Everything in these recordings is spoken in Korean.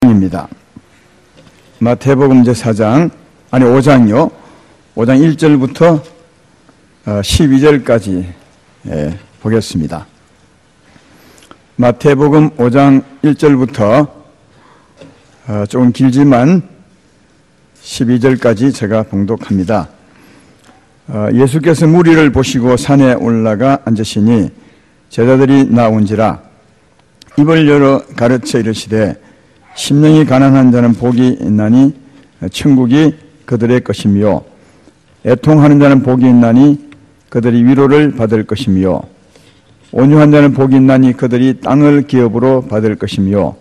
입니다. 마태복음 제 5장요. 5장 1절부터 12절까지 보겠습니다. 마태복음 5장 1절부터 조금 길지만 12절까지 제가 봉독합니다. 예수께서 무리를 보시고 산에 올라가 앉으시니 제자들이 나온지라 입을 열어 가르쳐 이르시되 심령이 가난한 자는 복이 있나니 천국이 그들의 것이며 애통하는 자는 복이 있나니 그들이 위로를 받을 것이며 온유한 자는 복이 있나니 그들이 땅을 기업으로 받을 것이며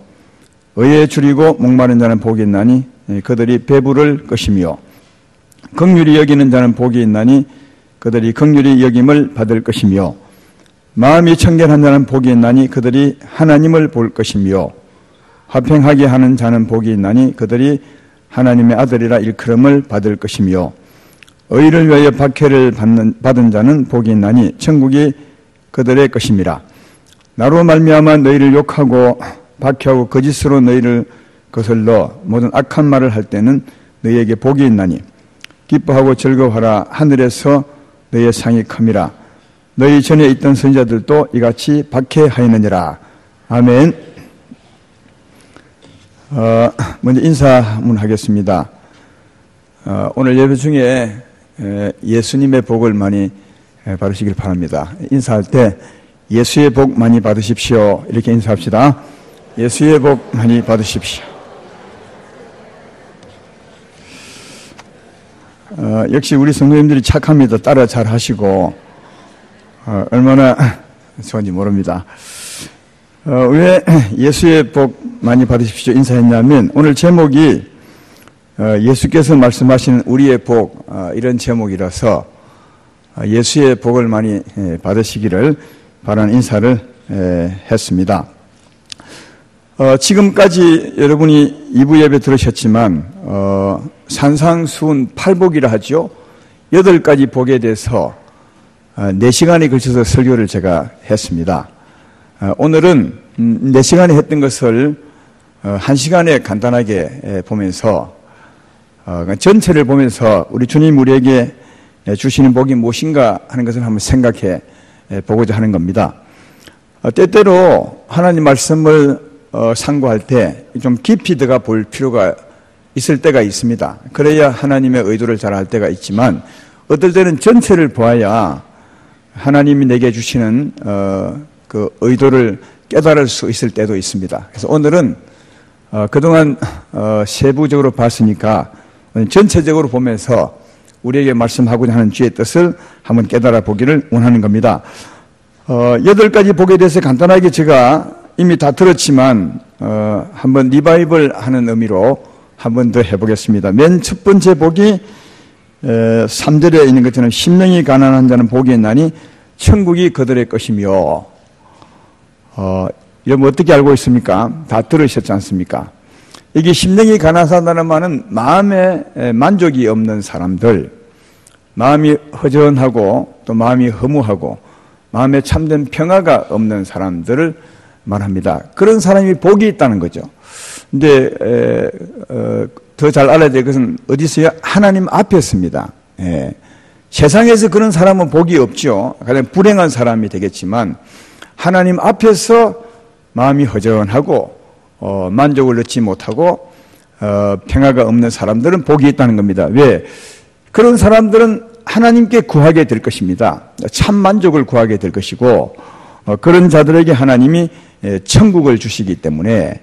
의에 줄이고 목마른 자는 복이 있나니 그들이 배부를 것이며 긍휼히 여기는 자는 복이 있나니 그들이 긍휼히 여김을 받을 것이며 마음이 청결한 자는 복이 있나니 그들이 하나님을 볼 것이며 화평하게 하는 자는 복이 있나니 그들이 하나님의 아들이라 일컬음을 받을 것이며 의를 위하여 박해를 받은 자는 복이 있나니 천국이 그들의 것임이라. 나로 말미암아 너희를 욕하고 박해하고 거짓으로 너희를 거슬러 모든 악한 말을 할 때는 너희에게 복이 있나니 기뻐하고 즐거워하라. 하늘에서 너희의 상이 큼이라. 너희 전에 있던 선지자들도 이같이 박해하였느니라. 아멘. 먼저 인사문 하겠습니다. 오늘 예배 중에 예수님의 복을 많이 받으시길 바랍니다. 인사할 때 예수의 복 많이 받으십시오. 이렇게 인사합시다. 예수의 복 많이 받으십시오. 역시 우리 성도님들이 착합니다. 따라 잘 하시고 얼마나 좋은지 모릅니다. 왜 예수의 복 많이 받으십시오 인사했냐면 오늘 제목이 예수께서 말씀하시는 우리의 복 이런 제목이라서 예수의 복을 많이 받으시기를 바라는 인사를 했습니다. 지금까지 여러분이 2부 예배 들으셨지만 산상수훈 8복이라 하죠. 8가지 복에 대해서 4시간에 걸쳐서 설교를 제가 했습니다. 오늘은 4시간에 했던 것을 1시간에 간단하게 보면서 전체를 보면서 우리 주님 우리에게 주시는 복이 무엇인가 하는 것을 한번 생각해 보고자 하는 겁니다. 때때로 하나님 말씀을 상고할 때 좀 깊이 들어가 볼 필요가 있을 때가 있습니다. 그래야 하나님의 의도를 잘 알 때가 있지만 어떨 때는 전체를 보아야 하나님이 내게 주시는 그 의도를 깨달을 수 있을 때도 있습니다. 그래서 오늘은 그동안 세부적으로 봤으니까 전체적으로 보면서 우리에게 말씀하고자 하는 주의 뜻을 한번 깨달아 보기를 원하는 겁니다. 8가지 복에 대해서 간단하게 제가 이미 다 들었지만 한번 리바이벌 하는 의미로 한번 더 해보겠습니다. 맨 첫 번째 복이 3절에 있는 것처럼 심령이 가난한 자는 복이 있나니 천국이 그들의 것이며 여러분 어떻게 알고 있습니까? 다 들으셨지 않습니까? 이게 심령이 가난하다는 말은 마음에 만족이 없는 사람들, 마음이 허전하고 또 마음이 허무하고 마음에 참된 평화가 없는 사람들을 말합니다. 그런 사람이 복이 있다는 거죠. 근데 더 잘 알아야 될 것은 어디서요? 하나님 앞에 있습니다. 세상에서 그런 사람은 복이 없죠. 가장 불행한 사람이 되겠지만 하나님 앞에서 마음이 허전하고 만족을 얻지 못하고 평화가 없는 사람들은 복이 있다는 겁니다. 왜? 그런 사람들은 하나님께 구하게 될 것입니다. 참 만족을 구하게 될 것이고 그런 자들에게 하나님이 천국을 주시기 때문에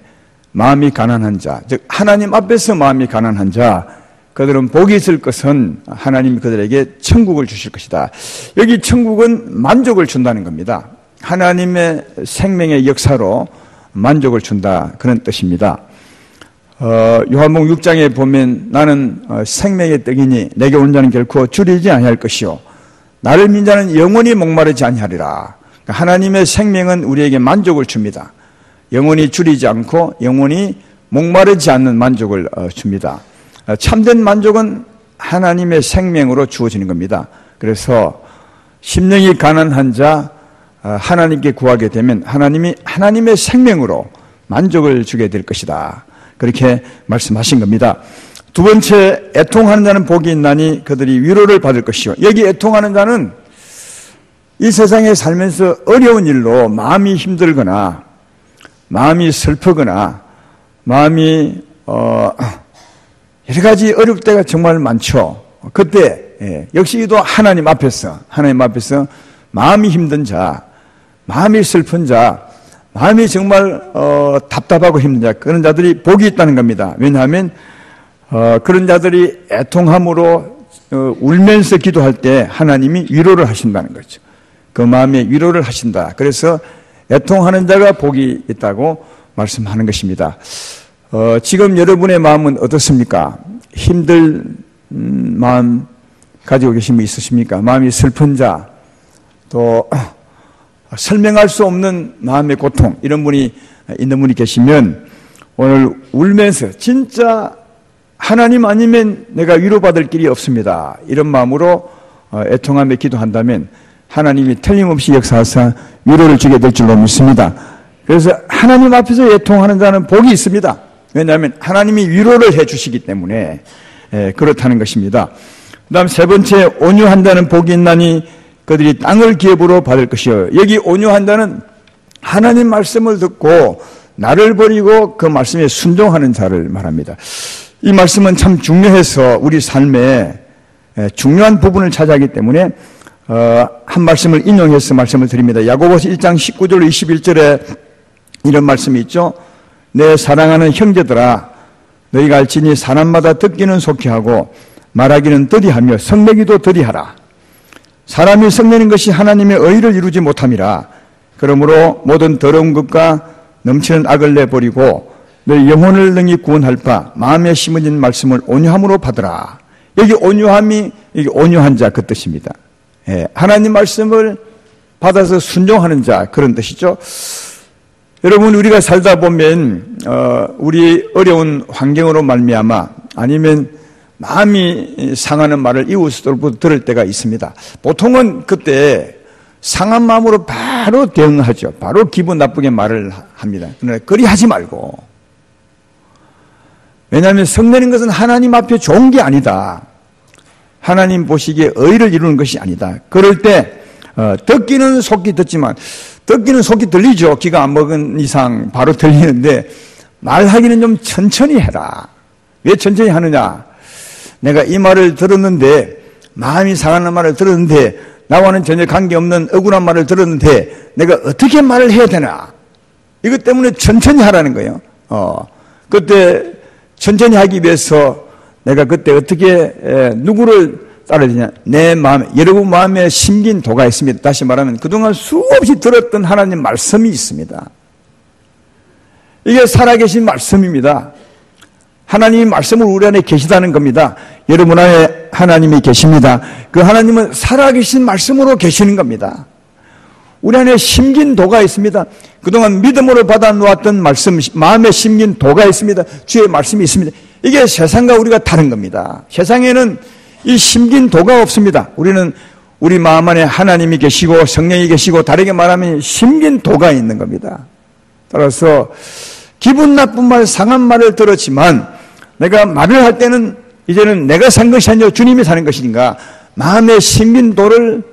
마음이 가난한 자, 즉 하나님 앞에서 마음이 가난한 자, 그들은 복이 있을 것은 하나님이 그들에게 천국을 주실 것이다. 여기 천국은 만족을 준다는 겁니다. 하나님의 생명의 역사로 만족을 준다, 그런 뜻입니다. 요한복음 6장에 보면 나는 생명의 떡이니 내게 온 자는 결코 줄이지 아니할 것이요 나를 믿는 자는 영원히 목마르지 아니하리라. 하나님의 생명은 우리에게 만족을 줍니다. 영원히 줄이지 않고 영원히 목마르지 않는 만족을 줍니다. 참된 만족은 하나님의 생명으로 주어지는 겁니다. 그래서 심령이 가난한 자 하나님께 구하게 되면 하나님이 하나님의 생명으로 만족을 주게 될 것이다. 그렇게 말씀하신 겁니다. 두 번째, 애통하는 자는 복이 있나니 그들이 위로를 받을 것이요. 여기 애통하는 자는 이 세상에 살면서 어려운 일로 마음이 힘들거나 마음이 슬프거나 마음이 여러 가지 어려울 때가 정말 많죠. 그때 역시 또 하나님 앞에서 마음이 힘든 자, 마음이 슬픈 자, 마음이 정말 답답하고 힘든 자, 그런 자들이 복이 있다는 겁니다. 왜냐하면 그런 자들이 애통함으로 울면서 기도할 때 하나님이 위로를 하신다는 거죠. 그 마음에 위로를 하신다. 그래서 애통하는 자가 복이 있다고 말씀하는 것입니다. 지금 여러분의 마음은 어떻습니까? 힘들 마음 가지고 계신 분 있으십니까? 마음이 슬픈 자, 또 설명할 수 없는 마음의 고통, 이런 분이 있는 분이 계시면 오늘 울면서 진짜 하나님 아니면 내가 위로받을 길이 없습니다, 이런 마음으로 애통하며 기도한다면 하나님이 틀림없이 역사하사 위로를 주게 될 줄로 믿습니다. 그래서 하나님 앞에서 애통하는 자는 복이 있습니다. 왜냐하면 하나님이 위로를 해 주시기 때문에 그렇다는 것입니다. 그 다음 세 번째, 온유한 자는 복이 있나니 그들이 땅을 기업으로 받을 것이요. 여기 온유한 자는 하나님 말씀을 듣고 나를 버리고 그 말씀에 순종하는 자를 말합니다. 이 말씀은 참 중요해서 우리 삶에 중요한 부분을 차지하기 때문에 한 말씀을 인용해서 말씀을 드립니다. 야고보서 1장 19절 21절에 이런 말씀이 있죠. 내 사랑하는 형제들아, 너희가 알지니 사람마다 듣기는 속히 하고 말하기는 더디하며 성내기도 더디하라. 사람이 성내는 것이 하나님의 의를 이루지 못함이라. 그러므로 모든 더러운 것과 넘치는 악을 내버리고 너희 영혼을 능히 구원할 바 마음에 심어진 말씀을 온유함으로 받으라. 여기 온유함이 여기 온유한 자 그 뜻입니다. 하나님 말씀을 받아서 순종하는 자, 그런 뜻이죠. 여러분, 우리가 살다 보면 우리 어려운 환경으로 말미암아 아니면 마음이 상하는 말을 이웃으로부터 들을 때가 있습니다. 보통은 그때 상한 마음으로 바로 대응하죠. 바로 기분 나쁘게 말을 합니다. 그러나 그리 하지 말고, 왜냐하면 성내는 것은 하나님 앞에 좋은 게 아니다. 하나님 보시기에 의를 이루는 것이 아니다. 그럴 때 듣기는 속히 듣지만, 듣기는 속히 들리죠. 귀가 안 먹은 이상 바로 들리는데 말하기는 좀 천천히 해라. 왜 천천히 하느냐? 내가 이 말을 들었는데, 마음이 상하는 말을 들었는데, 나와는 전혀 관계없는 억울한 말을 들었는데 내가 어떻게 말을 해야 되나? 이것 때문에 천천히 하라는 거예요. 그때 천천히 하기 위해서 내가 그때 어떻게 누구를 따라야 되냐? 내 마음에, 여러분 마음에 심긴 도가 있습니다. 다시 말하면 그동안 수없이 들었던 하나님 말씀이 있습니다. 이게 살아계신 말씀입니다. 하나님이 말씀을 우리 안에 계시다는 겁니다. 여러분 안에 하나님이 계십니다. 그 하나님은 살아계신 말씀으로 계시는 겁니다. 우리 안에 심긴 도가 있습니다. 그동안 믿음으로 받아놓았던 말씀, 마음에 심긴 도가 있습니다. 주의 말씀이 있습니다. 이게 세상과 우리가 다른 겁니다. 세상에는 이 심긴 도가 없습니다. 우리는 우리 마음 안에 하나님이 계시고 성령이 계시고, 다르게 말하면 심긴 도가 있는 겁니다. 따라서 기분 나쁜 말, 상한 말을 들었지만 내가 말을 할 때는 이제는 내가 산 것이 아니라 주님이 사는 것이니까 마음의 심긴 도를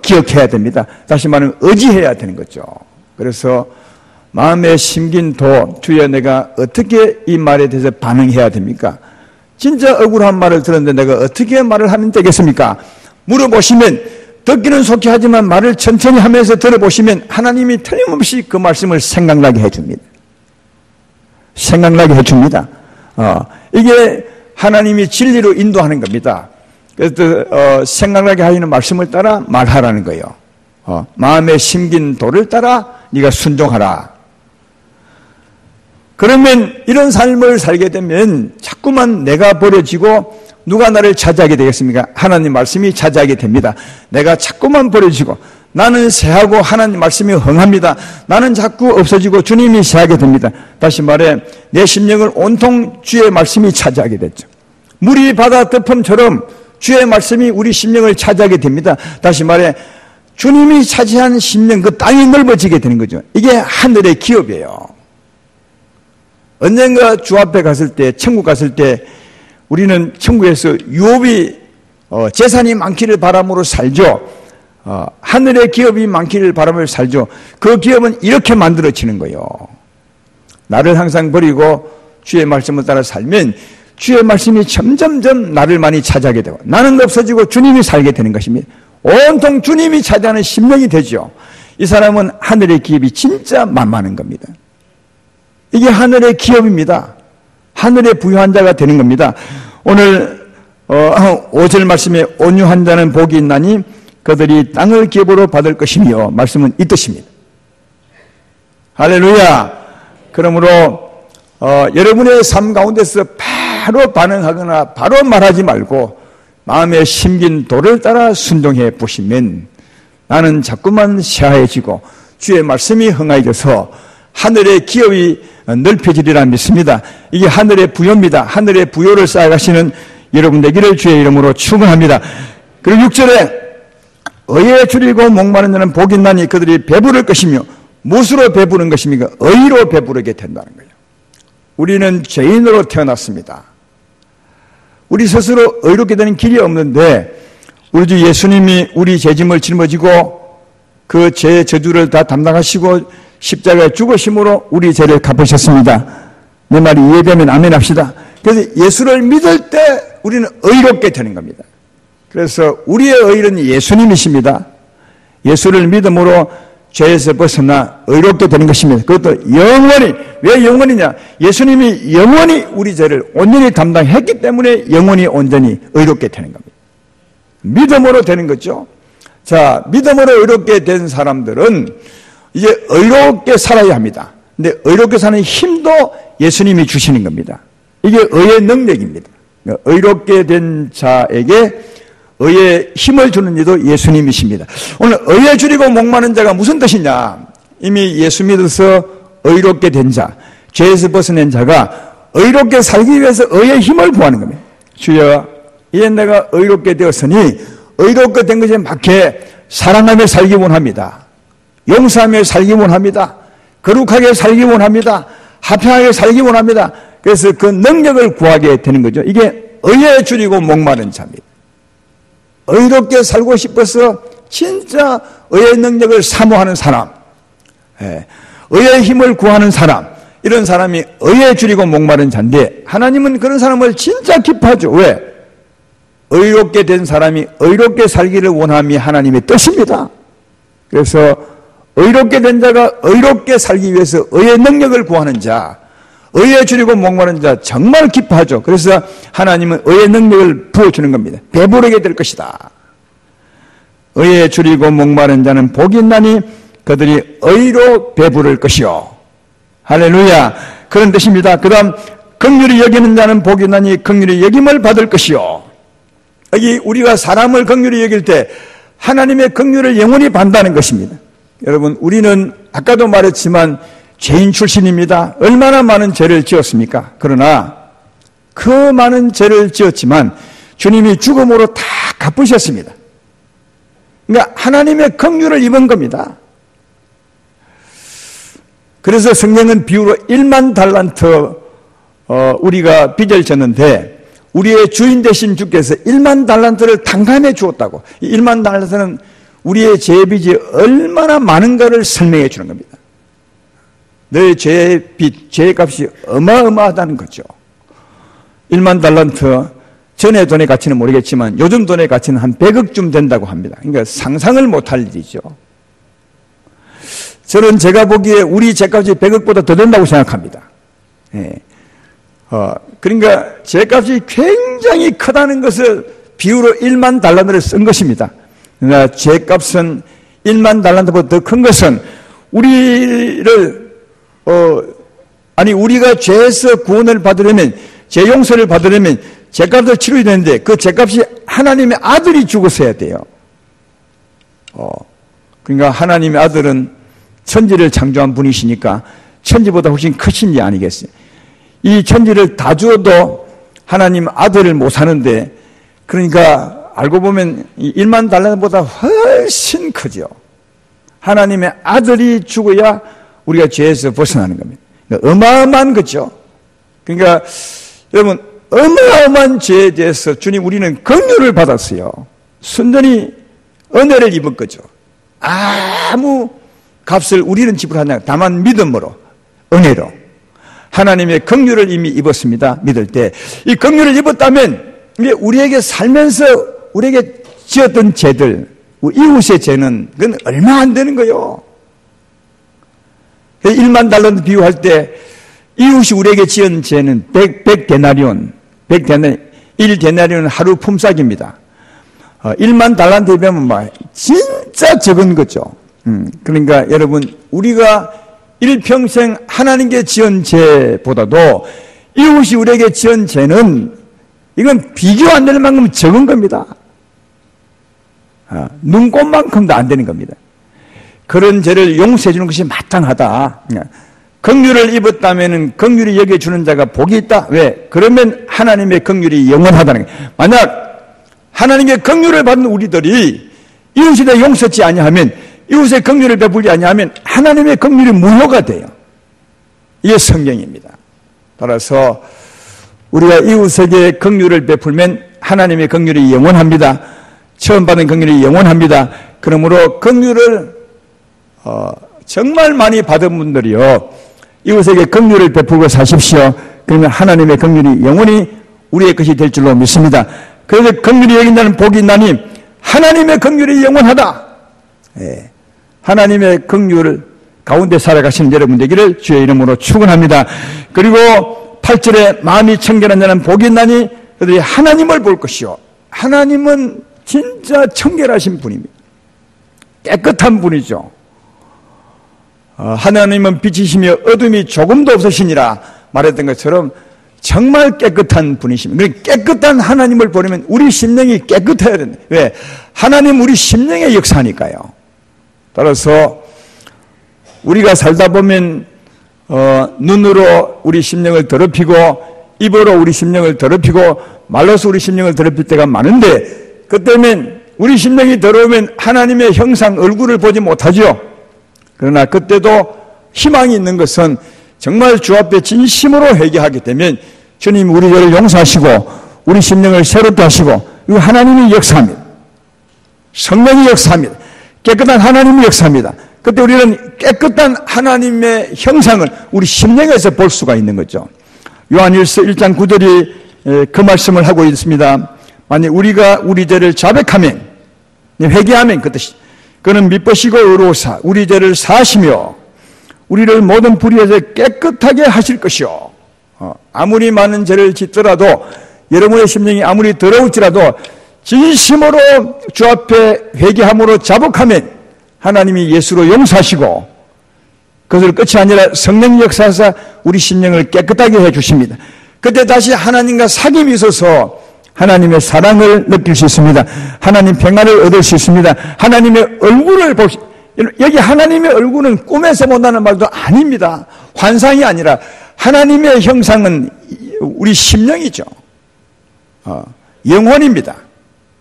기억해야 됩니다. 다시 말하면 의지해야 되는 거죠. 그래서 마음의 심긴 도, 주여 내가 어떻게 이 말에 대해서 반응해야 됩니까? 진짜 억울한 말을 들었는데 내가 어떻게 말을 하면 되겠습니까? 물어보시면 듣기는 속히 하지만 말을 천천히 하면서 들어보시면 하나님이 틀림없이 그 말씀을 생각나게 해줍니다. 생각나게 해줍니다. 이게 하나님이 진리로 인도하는 겁니다. 그래서 생각나게 하시는 말씀을 따라 말하라는 거예요. 마음에 심긴 도를 따라 네가 순종하라. 그러면 이런 삶을 살게 되면 자꾸만 내가 버려지고 누가 나를 차지하게 되겠습니까? 하나님 말씀이 차지하게 됩니다. 내가 자꾸만 버려지고 나는 새하고 하나님 말씀이 흥합니다. 나는 자꾸 없어지고 주님이 새하게 됩니다. 다시 말해 내 심령을 온통 주의 말씀이 차지하게 됐죠. 물이 바다 덮음처럼 주의 말씀이 우리 심령을 차지하게 됩니다. 다시 말해 주님이 차지한 심령, 그 땅이 넓어지게 되는 거죠. 이게 하늘의 기업이에요. 언젠가 주 앞에 갔을 때, 천국 갔을 때 우리는 천국에서 유업이 재산이 많기를 바람으로 살죠. 하늘의 기업이 많기를 바람을 살죠. 그 기업은 이렇게 만들어지는 거예요. 나를 항상 버리고 주의 말씀을 따라 살면 주의 말씀이 점점점 나를 많이 차지하게 되고 나는 없어지고 주님이 살게 되는 것입니다. 온통 주님이 차지하는 심령이 되죠. 이 사람은 하늘의 기업이 진짜 만만한 겁니다. 이게 하늘의 기업입니다. 하늘의 부유한 자가 되는 겁니다. 오늘 5절 말씀에 온유한 자는 복이 있나니 그들이 땅을 기업으로 받을 것이며 말씀은 이 뜻입니다. 할렐루야. 그러므로 여러분의 삶 가운데서 바로 반응하거나 바로 말하지 말고 마음에 심긴 도를 따라 순종해 보시면 나는 자꾸만 새하얘지고 주의 말씀이 흥하여져서 하늘의 기업이 넓혀지리라 믿습니다. 이게 하늘의 부요입니다. 하늘의 부요를 쌓아가시는 여러분 되기를 주의 이름으로 축원합니다. 그리고 6절에 의에 줄이고 목마른 자는 복이 있나니 그들이 배부를 것이며 무엇으로 배부른 것입니까? 의로 배부르게 된다는 거예요. 우리는 죄인으로 태어났습니다. 우리 스스로 의롭게 되는 길이 없는데 우리 주 예수님이 우리 죄짐을 짊어지고 그 죄의 저주를 다 담당하시고 십자가에 죽으심으로 우리 죄를 갚으셨습니다. 내 말이 이해되면 아멘 합시다. 그래서 예수를 믿을 때 우리는 의롭게 되는 겁니다. 그래서 우리의 의는 예수님이십니다. 예수를 믿음으로 죄에서 벗어나 의롭게 되는 것입니다. 그것도 영원히. 왜 영원히냐? 예수님이 영원히 우리 죄를 온전히 담당했기 때문에 영원히 온전히 의롭게 되는 겁니다. 믿음으로 되는 거죠. 자, 믿음으로 의롭게 된 사람들은 이제 의롭게 살아야 합니다. 근데 의롭게 사는 힘도 예수님이 주시는 겁니다. 이게 의의 능력입니다. 의롭게 된 자에게 의의 힘을 주는 이도 예수님이십니다. 오늘 의에 줄이고 목마른 자가 무슨 뜻이냐? 이미 예수 믿어서 의롭게 된 자, 죄에서 벗어낸 자가 의롭게 살기 위해서 의의 힘을 구하는 겁니다. 주여, 이제 내가 의롭게 되었으니 의롭게 된 것에 맞게 사랑하며 살기 원합니다. 용서하며 살기 원합니다. 거룩하게 살기 원합니다. 화평하게 살기 원합니다. 그래서 그 능력을 구하게 되는 거죠. 이게 의에 줄이고 목마른 자입니다. 의롭게 살고 싶어서 진짜 의의 능력을 사모하는 사람, 의의 힘을 구하는 사람, 이런 사람이 의에 줄이고 목마른 자인데 하나님은 그런 사람을 진짜 기뻐하죠. 왜? 의롭게 된 사람이 의롭게 살기를 원함이 하나님의 뜻입니다. 그래서 의롭게 된 자가 의롭게 살기 위해서 의의 능력을 구하는 자, 의에 줄이고 목마른 자 정말 기뻐하죠. 그래서 하나님은 의의 능력을 부어주는 겁니다. 배부르게 될 것이다. 의에 줄이고 목마른 자는 복이 있나니 그들이 의로 배부를 것이요. 할렐루야. 그런 뜻입니다. 그 다음 긍휼히 여기는 자는 복이 있나니 긍휼히 여김을 받을 것이요. 여기 우리가 사람을 긍휼히 여길 때 하나님의 긍휼을 영원히 받는다는 것입니다. 여러분, 우리는 아까도 말했지만 죄인 출신입니다. 얼마나 많은 죄를 지었습니까? 그러나 그 많은 죄를 지었지만 주님이 죽음으로 다 갚으셨습니다. 그러니까 하나님의 긍휼을 입은 겁니다. 그래서 성경은 비유로 1만 달란트 우리가 빚을 졌는데 우리의 주인 되신 주께서 1만 달란트를 탕감해 주었다고. 1만 달란트는 우리의 죄빚이 얼마나 많은가를 설명해 주는 겁니다. 너의 죄의 빚, 죄의 값이 어마어마하다는 거죠. 1만 달란트, 전의 돈의 가치는 모르겠지만 요즘 돈의 가치는 한 100억쯤 된다고 합니다. 그러니까 상상을 못할 일이죠. 저는 제가 보기에 우리 죄값이 100억보다 더 된다고 생각합니다. 예. 그러니까 죄값이 굉장히 크다는 것을 비유로 1만 달란트를 쓴 것입니다. 그러니까 죄값은 1만 달란트보다 더 큰 것은 우리를 우리가 죄에서 구원을 받으려면, 죄 용서를 받으려면 죄값을 치러야 되는데 그 죄값이 하나님의 아들이 죽었어야 돼요. 그러니까 하나님의 아들은 천지를 창조한 분이시니까 천지보다 훨씬 크신 게 아니겠어요. 이 천지를 다 주어도 하나님 아들을 못 사는데, 그러니까 알고 보면 1만 달란트보다 훨씬 크죠. 하나님의 아들이 죽어야 우리가 죄에서 벗어나는 겁니다. 그러니까 어마어마한 거죠. 그러니까 여러분, 어마어마한 죄에 대해서 주님 우리는 긍휼을 받았어요. 순전히 은혜를 입은 거죠. 아무 값을 우리는 지불하지 않고 다만 믿음으로, 은혜로 하나님의 긍휼을 이미 입었습니다. 믿을 때 이 긍휼을 입었다면 이게 우리에게 살면서 우리에게 지었던 죄들, 이웃의 죄는 그건 얼마 안 되는 거예요. 1만 달란트 비유할 때 이웃이 우리에게 지은 죄는 100데나리온, 1데나리온은 하루 품삯입니다. 1만 달란트에 비하면 막 진짜 적은 거죠. 그러니까 여러분, 우리가 일평생 하나님께 지은 죄보다도 이웃이 우리에게 지은 죄는 이건 비교 안 되는 만큼 적은 겁니다. 눈꼽만큼도 안 되는 겁니다. 그런 죄를 용서해 주는 것이 마땅하다. 긍휼을 입었다면 긍휼히 여겨주는 자가 복이 있다. 왜? 그러면 하나님의 긍휼이 영원하다는 거예요. 만약 하나님의 긍휼을 받는 우리들이 이웃에 대해 용서치 아니하면, 이웃의 긍휼을 베풀지 아니하면 하나님의 긍휼이 무효가 돼요. 이게 성경입니다. 따라서 우리가 이웃에게 긍휼을 베풀면 하나님의 긍휼이 영원합니다. 처음 받은 긍휼이 영원합니다. 그러므로 긍휼을 정말 많이 받은 분들이요, 이웃에게 긍휼을 베풀고 사십시오. 그러면 하나님의 긍휼이 영원히 우리의 것이 될 줄로 믿습니다. 그래서 긍휼히 여긴다는 복이 있나니 하나님의 긍휼이 영원하다. 예. 하나님의 긍휼 가운데 살아가시는 여러분 되기를 주의 이름으로 축원합니다. 그리고 8절에 마음이 청결한 자는 복이 있나니 그들이 하나님을 볼 것이요. 하나님은 진짜 청결하신 분입니다. 깨끗한 분이죠. 하나님은 빛이시며 어둠이 조금도 없으시니라 말했던 것처럼 정말 깨끗한 분이십니다. 깨끗한 하나님을 보려면 우리 심령이 깨끗해야 된다. 왜? 하나님 우리 심령의 역사니까요. 따라서 우리가 살다 보면 눈으로 우리 심령을 더럽히고 입으로 우리 심령을 더럽히고 말로서 우리 심령을 더럽힐 때가 많은데, 그때면 우리 심령이 더러우면 하나님의 형상 얼굴을 보지 못하죠. 그러나 그때도 희망이 있는 것은 정말 주 앞에 진심으로 회개하게 되면 주님 우리 죄를 용서하시고 우리 심령을 새롭게 하시고, 이거 하나님의 역사입니다. 성령의 역사입니다. 깨끗한 하나님의 역사입니다. 그때 우리는 깨끗한 하나님의 형상을 우리 심령에서 볼 수가 있는 거죠. 요한일서 1장 9절이 그 말씀을 하고 있습니다. 만약 우리가 우리 죄를 자백하면, 회개하면 그 뜻이, 그는 미쁘시고 의로우사 우리 죄를 사하시며 우리를 모든 불의에서 깨끗하게 하실 것이요. 아무리 많은 죄를 짓더라도, 여러분의 심령이 아무리 더러울지라도 진심으로 주 앞에 회개함으로 자복하면 하나님이 예수로 용서하시고, 그것을 끝이 아니라 성령 역사에서 우리 심령을 깨끗하게 해주십니다. 그때 다시 하나님과 사귐이 있어서 하나님의 사랑을 느낄 수 있습니다. 하나님 평안을 얻을 수 있습니다. 하나님의 얼굴을 볼 수, 여기 하나님의 얼굴은 꿈에서 본다는 말도 아닙니다. 환상이 아니라 하나님의 형상은 우리 심령이죠. 영혼입니다.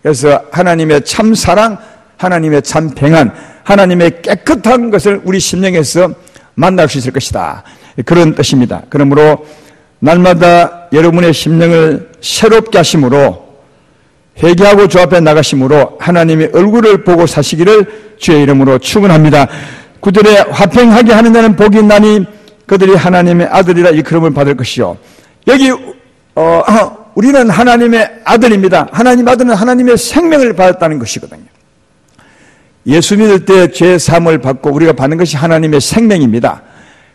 그래서 하나님의 참 사랑, 하나님의 참 평안, 하나님의 깨끗한 것을 우리 심령에서 만날 수 있을 것이다. 그런 뜻입니다. 그러므로 날마다 여러분의 심령을 새롭게 하심으로, 회개하고 주 앞에 나가심으로 하나님의 얼굴을 보고 사시기를 주의 이름으로 축원합니다. 9절에 화평하게 하는 자는 복이 있나니 그들이 하나님의 아들이라 일컬음을 받을 것이요. 여기 우리는 하나님의 아들입니다. 하나님 아들은 하나님의 생명을 받았다는 것이거든요. 예수 믿을 때 죄 사함을 받고 우리가 받는 것이 하나님의 생명입니다.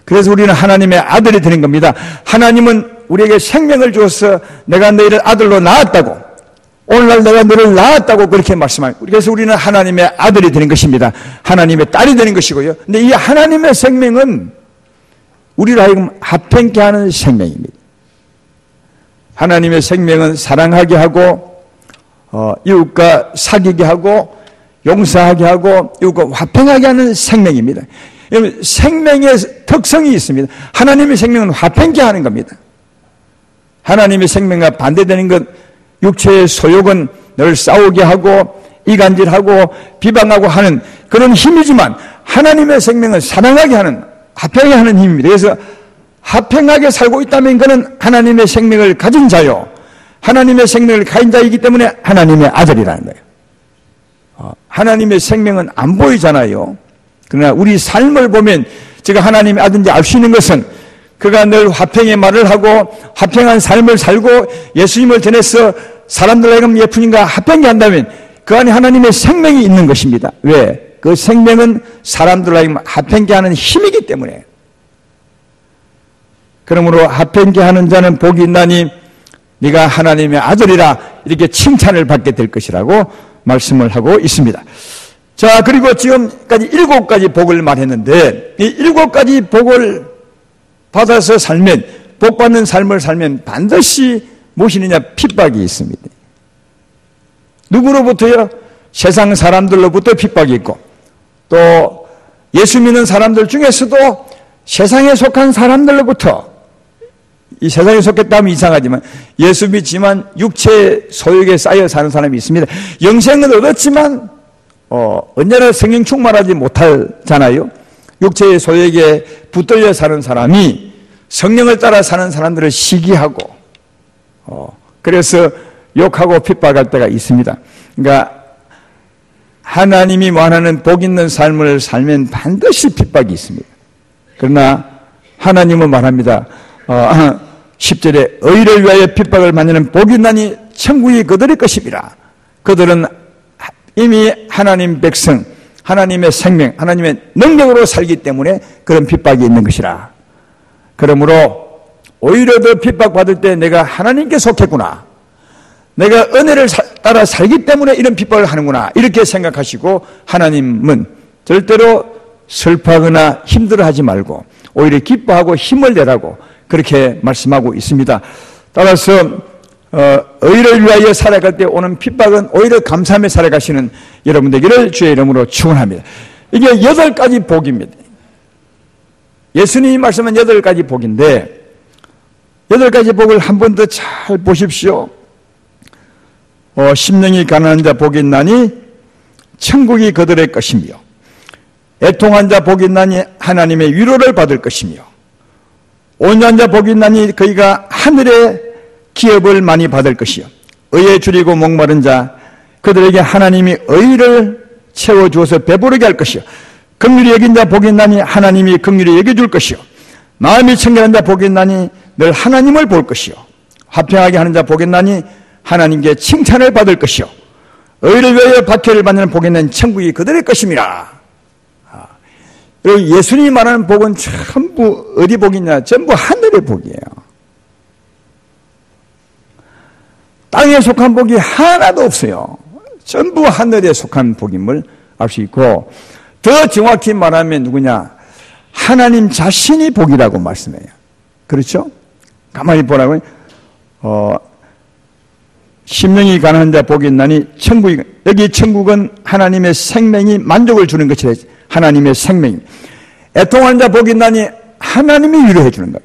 그래서 우리는 하나님의 아들이 되는 겁니다. 하나님은 우리에게 생명을 주어서 내가 너희를 아들로 낳았다고, 오늘날 내가 너를 낳았다고 그렇게 말씀합니다. 그래서 우리는 하나님의 아들이 되는 것입니다. 하나님의 딸이 되는 것이고요. 근데 이 하나님의 생명은 우리를 하여금 화평케 하는 생명입니다. 하나님의 생명은 사랑하게 하고 이웃과 사귀게 하고 용서하게 하고 이웃과 화평하게 하는 생명입니다. 생명의 특성이 있습니다. 하나님의 생명은 화평케 하는 겁니다. 하나님의 생명과 반대되는 것, 육체의 소욕은 늘 싸우게 하고 이간질하고 비방하고 하는 그런 힘이지만, 하나님의 생명은 사랑하게 하는, 화평하게 하는 힘입니다. 그래서 화평하게 살고 있다면 그는 하나님의 생명을 가진 자요, 하나님의 생명을 가진 자이기 때문에 하나님의 아들이라는 거예요. 하나님의 생명은 안 보이잖아요. 그러나 우리 삶을 보면 제가 하나님의 아들인지 알 수 있는 것은 그가 늘 화평의 말을 하고 화평한 삶을 살고 예수님을 전해서 사람들에게 예수님과 화평케 한다면 그 안에 하나님의 생명이 있는 것입니다. 왜? 그 생명은 사람들에게 화평케 하는 힘이기 때문에. 그러므로 화평케 하는 자는 복이 있나니 네가 하나님의 아들이라 이렇게 칭찬을 받게 될 것이라고 말씀을 하고 있습니다. 자, 그리고 지금까지 7가지 복을 말했는데 이 7가지 복을 받아서 살면, 복받는 삶을 살면 반드시 무엇이느냐? 핍박이 있습니다. 누구로부터요? 세상 사람들로부터 핍박이 있고, 또 예수 믿는 사람들 중에서도 세상에 속한 사람들로부터, 이 세상에 속했다면 이상하지만 예수 믿지만 육체의 소욕에 쌓여 사는 사람이 있습니다. 영생은 얻었지만 언제나 성령 충만하지 못하잖아요. 육체의 소욕에 붙들려 사는 사람이 성령을 따라 사는 사람들을 시기하고 그래서 욕하고 핍박할 때가 있습니다. 그러니까 하나님이 원하는 복 있는 삶을 살면 반드시 핍박이 있습니다. 그러나 하나님은 말합니다. 10절에 의를 위하여 핍박을 받는 복이 있나니 천국이 그들의 것이니라. 그들은 이미 하나님 백성, 하나님의 생명, 하나님의 능력으로 살기 때문에 그런 핍박이 있는 것이라. 그러므로 오히려 더 핍박받을 때 내가 하나님께 속했구나, 내가 은혜를 따라 살기 때문에 이런 핍박을 하는구나, 이렇게 생각하시고 하나님은 절대로 슬퍼하거나 힘들어하지 말고 오히려 기뻐하고 힘을 내라고 그렇게 말씀하고 있습니다. 따라서 의를 위하여 살아갈 때 오는 핍박은 오히려 감사하며 살아가시는 여러분 되기를 주의 이름으로 축원합니다. 이게 8가지 복입니다. 예수님이 말씀한 8가지 복인데 8가지 복을 한 번 더 잘 보십시오. 심령이 가난한 자 복이 있나니 천국이 그들의 것이며, 애통한 자 복이 있나니 하나님의 위로를 받을 것이며, 온유한 자 복이 있나니 그이가 하늘의 기업을 많이 받을 것이요, 의에 줄이고 목마른 자 그들에게 하나님이 의를 채워주어서 배부르게 할 것이요, 긍휼히 여긴 자 복이 있나니 하나님이 긍휼히 여겨줄 것이요, 마음이 청결한 자 복이 있나니 늘 하나님을 볼 것이요, 화평하게 하는 자 복이 있나니 하나님께 칭찬을 받을 것이요, 의를 위하여 박해를 받는 복이 있는 천국이 그들의 것임이라. 예수님이 말하는 복은 전부 어디 복이냐? 전부 하늘의 복이에요. 땅에 속한 복이 하나도 없어요. 전부 하늘에 속한 복임을 알 수 있고, 더 정확히 말하면 누구냐? 하나님 자신이 복이라고 말씀해요. 그렇죠? 가만히 보라고요. 심령이 가난한 자 복이 있나니 천국이, 여기 천국은 하나님의 생명이 만족을 주는 것이라. 하나님의 생명. 애통한 자 복이 있나니 하나님이 위로해 주는 것.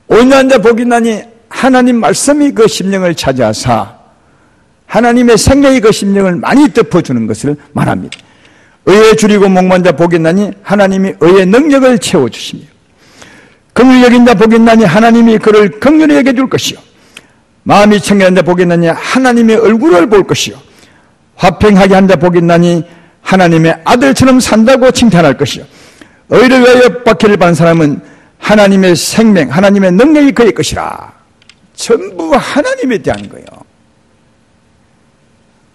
온유한 자 복이 있나니 하나님 말씀이 그 심령을 차지하사 하나님의 생명이 그 심령을 많이 덮어주는 것을 말합니다. 의에 줄이고 목마른 자 복이 있나니 하나님이 의의 능력을 채워주시며, 긍휼히 여긴 자 복이 있나니 하나님이 그를 긍휼히 여겨줄 것이요, 마음이 청결한 자 복이 있나니 하나님의 얼굴을 볼 것이요, 화평하게 한 자 복이 있나니 하나님의 아들처럼 산다고 칭찬할 것이요, 의를 위하여 박해를 받는 사람은 하나님의 생명, 하나님의 능력이 그의 것이라. 전부 하나님에 대한 거예요.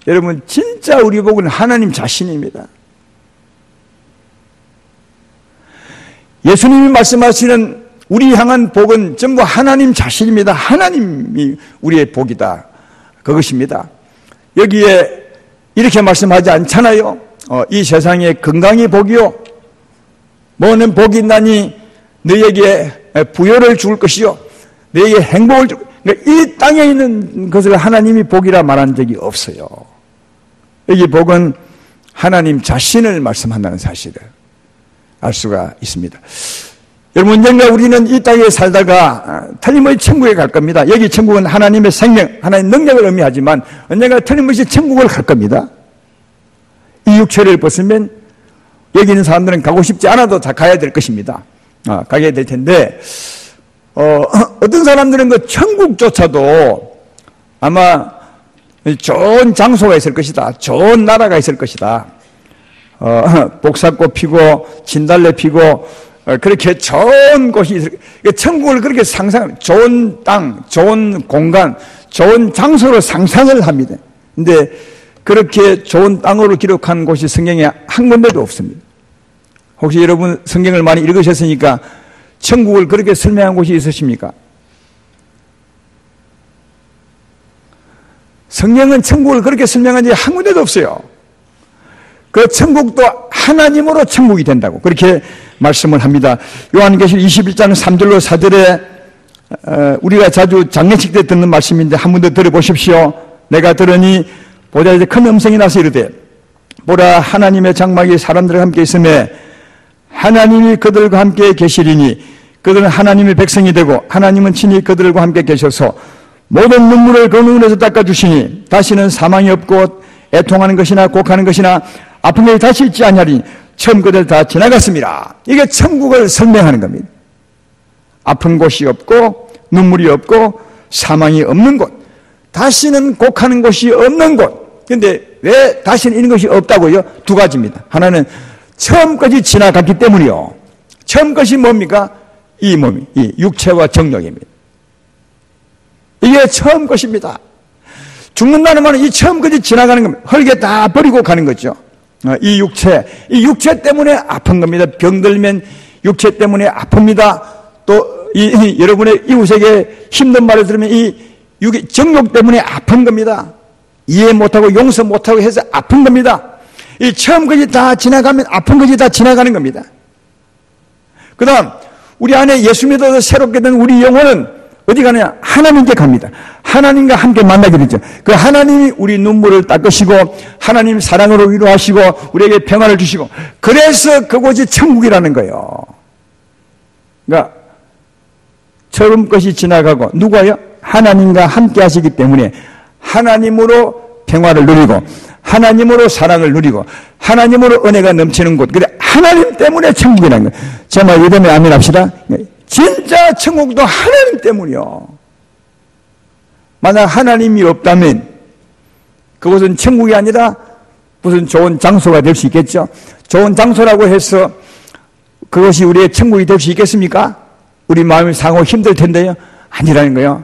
여러분, 진짜 우리 복은 하나님 자신입니다. 예수님이 말씀하시는 우리 향한 복은 전부 하나님 자신입니다. 하나님이 우리의 복이다, 그것입니다. 여기에 이렇게 말씀하지 않잖아요. 이 세상에 건강이 복이요, 뭐는 복이 있나니 너에게 부여를 줄 것이요, 너에게 행복을 줄. 그러니까 이 땅에 있는 것을 하나님이 복이라 말한 적이 없어요. 여기 복은 하나님 자신을 말씀한다는 사실을 알 수가 있습니다. 여러분, 언젠가 우리는 이 땅에 살다가 틀림없이 천국에 갈 겁니다. 여기 천국은 하나님의 생명, 하나님의 능력을 의미하지만 언젠가 틀림없이 천국을 갈 겁니다. 이 육체를 벗으면 여기 있는 사람들은 가고 싶지 않아도 다 가야 될 것입니다. 가게 될 텐데, 어떤 사람들은 그 천국조차도 아마 좋은 장소가 있을 것이다. 좋은 나라가 있을 것이다. 복사꽃 피고, 진달래 피고, 그렇게 좋은 곳이 있을, 천국을 그렇게 좋은 땅, 좋은 공간, 좋은 장소로 상상을 합니다. 근데 그렇게 좋은 땅으로 기록한 곳이 성경에 한 군데도 없습니다. 혹시 여러분 성경을 많이 읽으셨으니까 천국을 그렇게 설명한 곳이 있으십니까? 성경은 천국을 그렇게 설명한 지 한 군데도 없어요. 그 천국도 하나님으로 천국이 된다고 그렇게 말씀을 합니다. 요한계시록 21장 3절로 4절에 우리가 자주 장례식 때 듣는 말씀인데 한 번 더 들어보십시오. 내가 들으니 보자 이제 큰 음성이 나서 이르되 보라 하나님의 장막이 사람들과 함께 있음에 하나님이 그들과 함께 계시리니 그들은 하나님의 백성이 되고 하나님은 친히 그들과 함께 계셔서 모든 눈물을 그 눈에서 닦아주시니 다시는 사망이 없고 애통하는 것이나 곡하는 것이나 아픈 것이 다시 있지 아니하리니 처음 그들 다 지나갔습니다. 이게 천국을 설명하는 겁니다. 아픈 곳이 없고 눈물이 없고 사망이 없는 곳, 다시는 곡하는 곳이 없는 곳. 그런데 왜 다시는 이런 것이 없다고요? 두 가지입니다. 하나는 처음 것이 지나갔기 때문이요. 처음 것이 뭡니까? 이 몸이, 이 육체와 정욕입니다. 이게 처음 것입니다. 죽는다는 말은 이 처음 것이 지나가는 겁니다. 헐게 다 버리고 가는 거죠. 이 육체 때문에 아픈 겁니다. 병들면 육체 때문에 아픕니다. 또 여러분의 이웃에게 힘든 말을 들으면 이 정욕 때문에 아픈 겁니다. 이해 못하고 용서 못하고 해서 아픈 겁니다. 이 처음 것이 다 지나가면 아픈 것이 다 지나가는 겁니다. 그 다음 우리 안에 예수 믿어서 새롭게 된 우리 영혼은 어디 가느냐? 하나님께 갑니다. 하나님과 함께 만나게 되죠. 그 하나님이 우리 눈물을 닦으시고 하나님 사랑으로 위로하시고 우리에게 평안을 주시고 그래서 그곳이 천국이라는 거예요. 그러니까 처음 것이 지나가고 누가요? 하나님과 함께 하시기 때문에 하나님으로 평화를 누리고 하나님으로 사랑을 누리고 하나님으로 은혜가 넘치는 곳. 그래 하나님 때문에 천국이라는 거예요. 정말 이름에 아멘 합시다. 진짜 천국도 하나님 때문이요. 만약 하나님이 없다면 그것은 천국이 아니라 무슨 좋은 장소가 될 수 있겠죠. 좋은 장소라고 해서 그것이 우리의 천국이 될 수 있겠습니까? 우리 마음이 상하고 힘들 텐데요. 아니라는 거예요.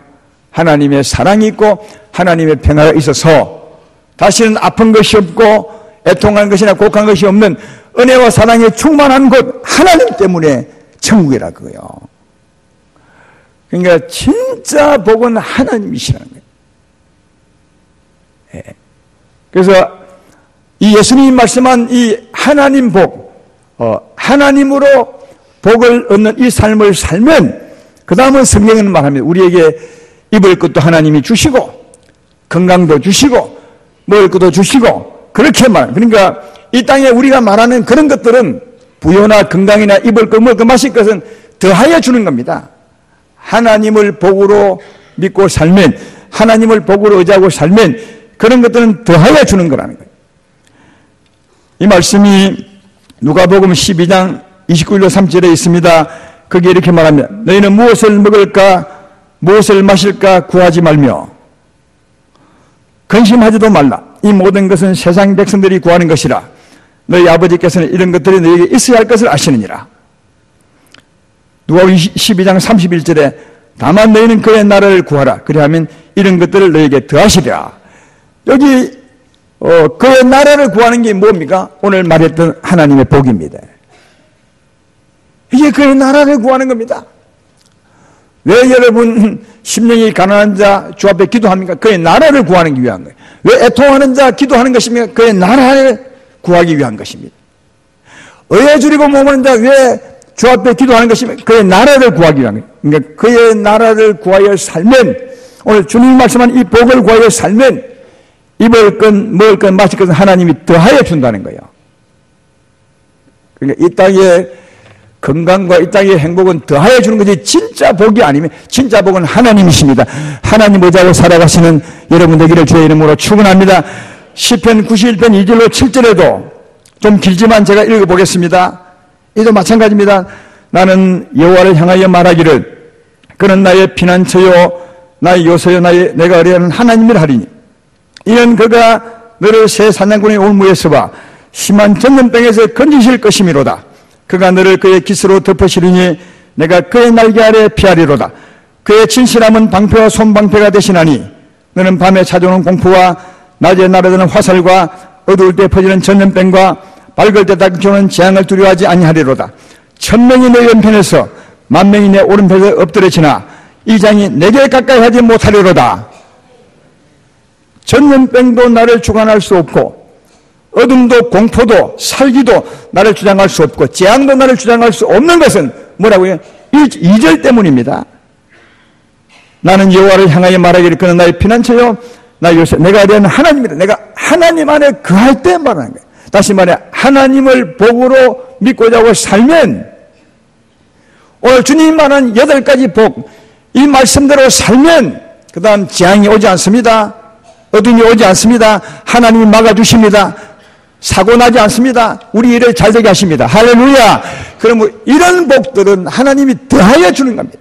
하나님의 사랑이 있고 하나님의 평화가 있어서 다시는 아픈 것이 없고 애통한 것이나 곡한 것이 없는 은혜와 사랑에 충만한 곳 하나님 때문에 천국이라 그거예요. 그러니까 진짜 복은 하나님이시라는 거예요. 예. 그래서 이 예수님이 말씀한 이 하나님 복, 하나님으로 복을 얻는 이 삶을 살면 그 다음은 성경은 말합니다. 우리에게 입을 것도 하나님이 주시고 건강도 주시고 먹을 것도 주시고 그렇게 그러니까 이 땅에 우리가 말하는 그런 것들은 부여나 건강이나 입을 것, 먹을 것, 마실 것은 더하여 주는 겁니다. 하나님을 복으로 믿고 살면 하나님을 복으로 의지하고 살면 그런 것들은 더하여 주는 거라는 거예요. 이 말씀이 누가복음 12장 29절로 30절에 있습니다. 거기에 이렇게 말합니다. 너희는 무엇을 먹을까 무엇을 마실까 구하지 말며 근심하지도 말라. 이 모든 것은 세상 백성들이 구하는 것이라. 너희 아버지께서는 이런 것들이 너희에게 있어야 할 것을 아시느니라. 누가복음 12장 31절에 다만 너희는 그의 나라를 구하라. 그리하면 이런 것들을 너희에게 더하시리라. 여기 그의 나라를 구하는 게 뭡니까? 오늘 말했던 하나님의 복입니다. 이게 그의 나라를 구하는 겁니다. 왜 여러분 심령이 가난한 자 주 앞에 기도합니까? 그의 나라를 구하기 위한 거예요. 왜 애통하는 자 기도하는 것입니까? 그의 나라를 구하기 위한 것입니다. 의에 줄이고 머무는 자 왜 주 앞에 기도하는 것입니까? 그의 나라를 구하기 위한 거예요. 그러니까 그의 나라를 구하여 살면 오늘 주님이 말씀한 이 복을 구하여 살면 입을 것, 먹을 것, 마실 것은 하나님이 더하여 준다는 거예요. 그러니까 이 땅의 건강과 이 땅의 행복은 더하여 주는 것이 진짜 복이 아니면 진짜 복은 하나님이십니다. 하나님 의지하고 살아가시는 여러분 되기를 주의 이름으로 축원합니다. 시편 91편 2절로 7절에도 좀 길지만 제가 읽어보겠습니다. 이도 마찬가지입니다. 나는 여호와를 향하여 말하기를 그는 나의 피난처요 나의 요새요 내가 의뢰하는 하나님이라 하리니 이는 그가 너를 새 사냥꾼의 올무에서와 심한 전염병에서 건지실 것이미로다. 그가 너를 그의 깃으로 덮으시리니 내가 그의 날개 아래 피하리로다. 그의 진실함은 방패와 손방패가 되시나니 너는 밤에 찾아오는 공포와 낮에 날아드는 화살과 어두울 때 퍼지는 전염병과 밝을 때 닥쳐오는 재앙을 두려워하지 아니하리로다. 1000명이 내 왼편에서 10,000명이 내 오른편에 엎드려지나 이 장이 내게 가까이 하지 못하리로다. 전염병도 나를 주관할 수 없고 어둠도 공포도 살기도 나를 주장할 수 없고 재앙도 나를 주장할 수 없는 것은 뭐라고요? 2절 때문입니다. 나는 여호와를 향하여 말하기를 그는 나의 피난처요 나의 요새 내가 의뢰하는 하나님이다. 내가 하나님 안에 거할 때 말하는 거예요. 다시 말해 하나님을 복으로 믿고자 하고 살면 오늘 주님 말한 8가지 복, 이 말씀대로 살면 그 다음 재앙이 오지 않습니다. 어둠이 오지 않습니다. 하나님이 막아주십니다. 사고 나지 않습니다. 우리 일을 잘되게 하십니다. 할렐루야. 그러면 이런 복들은 하나님이 더하여 주는 겁니다.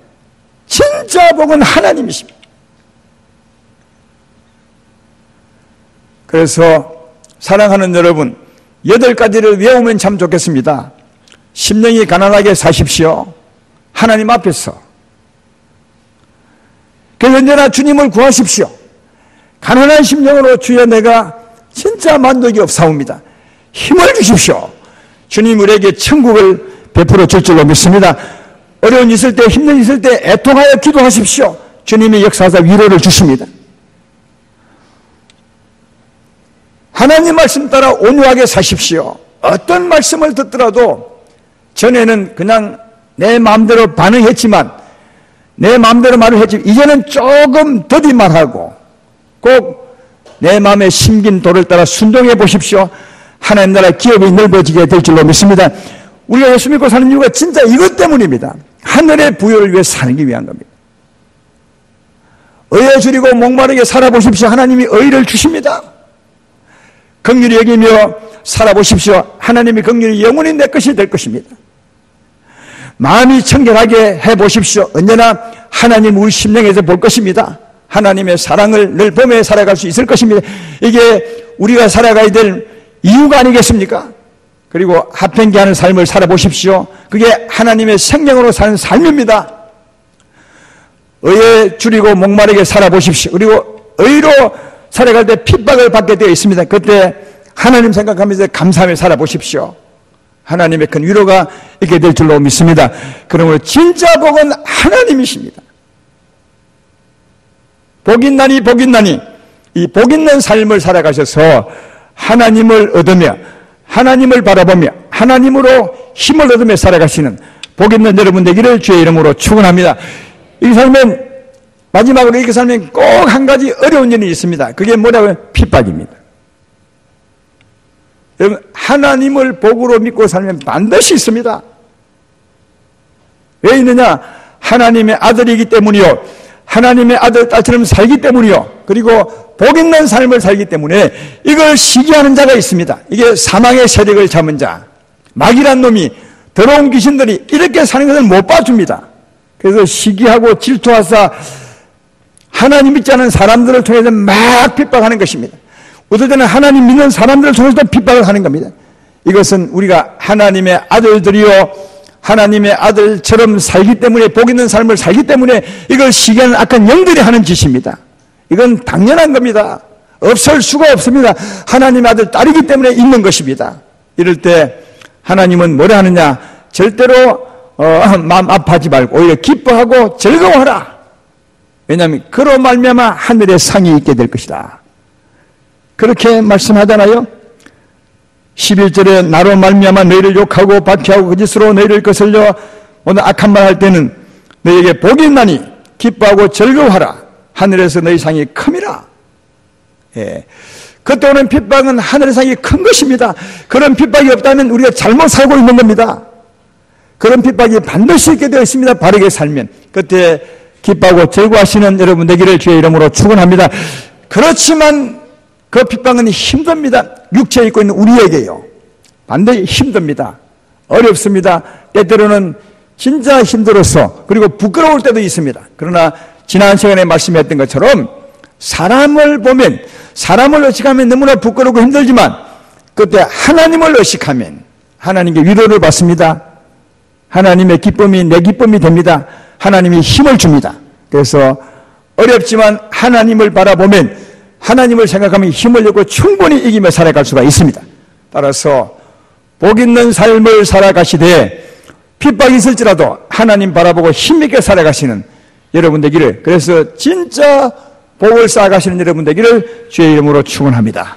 진짜 복은 하나님이십니다. 그래서 사랑하는 여러분 8가지를 외우면 참 좋겠습니다. 심령이 가난하게 사십시오. 하나님 앞에서. 그래서 언제나 주님을 구하십시오. 가난한 심령으로 주여 내가 진짜 만족이 없사옵니다. 힘을 주십시오. 주님 우리에게 천국을 베풀어 줄 줄로 믿습니다. 어려운 있을 때 힘든 있을 때 애통하여 기도하십시오. 주님이 역사하사 위로를 주십니다. 하나님 말씀 따라 온유하게 사십시오. 어떤 말씀을 듣더라도 전에는 그냥 내 마음대로 반응했지만 내 마음대로 말을 했지만 이제는 조금 더디 말하고 꼭 내 마음에 심긴 도를 따라 순종해 보십시오. 하나님 나라 기업이 넓어지게 될 줄로 믿습니다. 우리가 예수 믿고 사는 이유가 진짜 이것 때문입니다. 하늘의 부여를 위해 사는 위한 겁니다. 의에 줄이고 목마르게 살아보십시오. 하나님이 의를 주십니다. 긍휼히 여기며 살아보십시오. 하나님이 긍휼이 영원히 내 것이 될 것입니다. 마음이 청결하게 해보십시오. 언제나 하나님 우리 심령에서 볼 것입니다. 하나님의 사랑을 늘 범해 살아갈 수 있을 것입니다. 이게 우리가 살아가야 될 이유가 아니겠습니까? 그리고 합행기하는 삶을 살아보십시오. 그게 하나님의 생명으로 사는 삶입니다. 의에 줄이고 목마르게 살아보십시오. 그리고 의로 살아갈 때 핍박을 받게 되어 있습니다. 그때 하나님 생각하면서 감사하며 살아보십시오. 하나님의 큰 위로가 있게 될 줄로 믿습니다. 그러므로 진짜 복은 하나님이십니다. 복 있나니 복 있나니 이 복 있는 삶을 살아가셔서 하나님을 얻으며 하나님을 바라보며 하나님으로 힘을 얻으며 살아가시는 복 있는 여러분 되기를 주의 이름으로 축원합니다. 이 삶은 마지막으로 이렇게 살면 꼭 한 가지 어려운 일이 있습니다. 그게 뭐라고요? 핍박입니다. 여러분 하나님을 복으로 믿고 살면 반드시 있습니다. 왜 있느냐? 하나님의 아들이기 때문이요. 하나님의 아들 딸처럼 살기 때문이요. 그리고 복 있는 삶을 살기 때문에 이걸 시기하는 자가 있습니다. 이게 사망의 세력을 잡은 자, 마귀란 놈이 더러운 귀신들이 이렇게 사는 것을 못 봐줍니다. 그래서 시기하고 질투하사 하나님 믿지 않은 사람들을 통해서 막 핍박하는 것입니다. 어떨 때는 하나님 믿는 사람들을 통해서 핍박을 하는 겁니다. 이것은 우리가 하나님의 아들들이요 하나님의 아들처럼 살기 때문에 복 있는 삶을 살기 때문에 이걸 시기하는 악한 영들이 하는 짓입니다. 이건 당연한 겁니다. 없을 수가 없습니다. 하나님의 아들 딸이기 때문에 있는 것입니다. 이럴 때 하나님은 뭐라 하느냐? 절대로 마음 아파하지 말고 오히려 기뻐하고 즐거워하라. 왜냐하면 그로 말미암아 하늘의 상이 있게 될 것이다. 그렇게 말씀하잖아요. 11절에 나로 말미암아 너희를 욕하고 박해하고 거짓으로 너희를 거슬려 오늘 악한 말 할 때는 너희에게 복이 있나니 기뻐하고 즐거워하라. 하늘에서 너희 상이 큼이라. 예. 그때 오는 핍박은 하늘의 상이 큰 것입니다. 그런 핍박이 없다면 우리가 잘못 살고 있는 겁니다. 그런 핍박이 반드시 있게 되어 있습니다. 바르게 살면. 그때 기뻐하고 즐거워하시는 여러분 되기를 주의 이름으로 축원합니다. 그렇지만 그 핍박은 힘듭니다. 육체에 있고 있는 우리에게요. 반드시 힘듭니다. 어렵습니다. 때때로는 진짜 힘들어서 그리고 부끄러울 때도 있습니다. 그러나 지난 시간에 말씀했던 것처럼 사람을 보면 사람을 의식하면 너무나 부끄럽고 힘들지만 그때 하나님을 의식하면 하나님께 위로를 받습니다. 하나님의 기쁨이 내 기쁨이 됩니다. 하나님이 힘을 줍니다. 그래서 어렵지만 하나님을 바라보면 하나님을 생각하면 힘을 얻고 충분히 이기며 살아갈 수가 있습니다. 따라서 복 있는 삶을 살아가시되 핍박이 있을지라도 하나님 바라보고 힘있게 살아가시는 여러분 되기를, 그래서 진짜 복을 쌓아가시는 여러분 되기를 주의 이름으로 축원합니다.